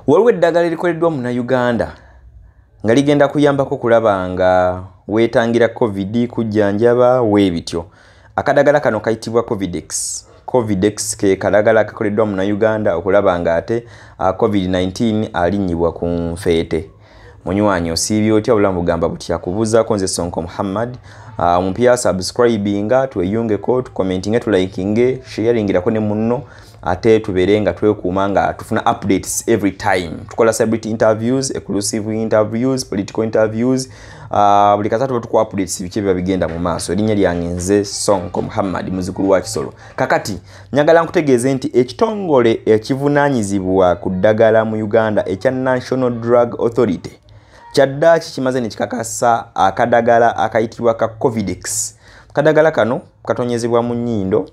Waliwo eddagala erikoleddwa mu Uganda nga ligenda kuyambako kulaba nga weetangira COVID kujjanjaba weebityo. Akadagala kano kayitibwa Covidex. Covidex ke kadagala kakoleddwa mu Uganda okulaba nga ate COVID-19 alinnyibwa ku nfeete. Munywanyi osiibye otya obulamu bugamba butya? Kubuuzaako nze Sonko Muhammad. Omupiya subscribinga, tweyungeko, tukomentinge, tulikinge, sharingirako ne munno. Ate tubeere nga twekuuma nga tufuna updates every time. Tukola celebrity interviews, exclusive interviews, political interviews. Buli kasatu tukuwa updates biki biba bigenda mu maaso. Erinnya lyange nze Sonko Muhammad muzukulu wa Kisolo. Kakati nyagala nkutegeeze nti ekitongole ekivunaanyizibwa ku ddagala mu Uganda ekya National Drug Authority kyaddaaki kimaze ne kikakasa akadagala akayitibwa ka Covidex. Kadagala kano katonyezebwa mu nnyindo.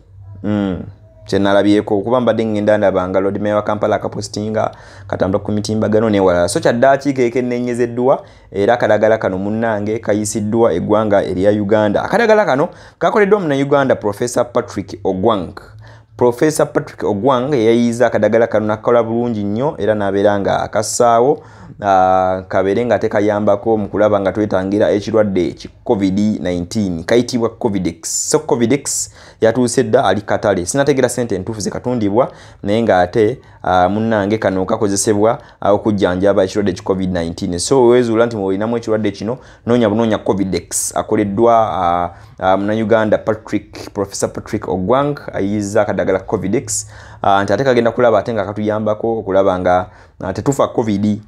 Kyenalabyeko okuba mbadde ngenda ndabanga Lord Mayor wa Kampala akapostinga katambula ku mitimbagano newala. So kyaddaaki kekenenyezeddwa era akadagala kano munnange kayisiddwa eggwanga erya Uganda. Akadagala kano kakoleddwa mu Uganda Professor Patrick Ogwang. Professor Patrick Ogwang yayiza akadagala kano nakola bulungi nnyo era nabeera nga akassaawo kabeere nga tekayambako mu kulaba nga twetangira ekirwadde eki COVID-19 kayitibwa Covidex. So Covidex yatuuse dda ali katale. Sinategeera ssente entuufu ze katundibwa naye nga ate munnange kano kakozesebwa okujjanjaba ekirwadde ki COVID-19. So weezuula nti mulinamu ekirwadde kino noonya Covidex akoleddwa mu Uganda Professor Patrick Ogwang ayiza akadagala Covidex nti ate kagenda kulaba ate nga katuyambako okulaba nga tetufa COVID.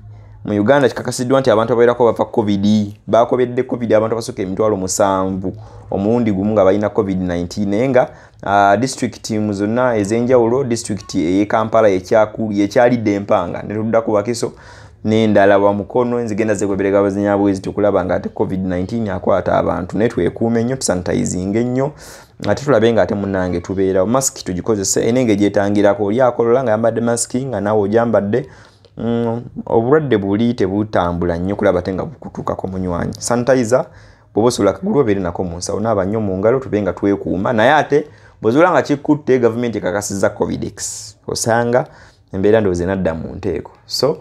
Mu Uganda kikakasiddwa nti abantu abawerako bafa COVID. Bakobedde COVID abantu abasooka 7,000 omulundi gumu nga balina COVID-19 naye nga district mu zonna ez'enjawulo district ey'e Kampala yekyalidde empanga ne tuddako Wakiso n'endala wa Mukono enzigenda zegobereka bazinyabwezi tukulaba nga ate COVID-19 akwata abantu ne twekuume nnyo tusanitizinge nnyo ate tulabe nga ate munnange tubeera mask tugikozesa enenge gyetangirako oli akolola nga yambadde mask nga nawe ogyambadde obulwadde buli tebutambula nnyo kulaba ate nga bukutuukako munywanyi. Sanitizer bw'oba osula akagulu obeere nako mu nsawo naaba nnyo mu ngalo tube nga twekuuma naye ate bw'ozuula nga kikutte gavumenti ekakasizza Covidex osanga embeera ndowooza nadda mu nteeko. So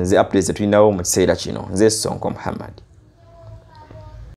nze updates tulinawo mu kiseera kino nze Sonko Muhammad.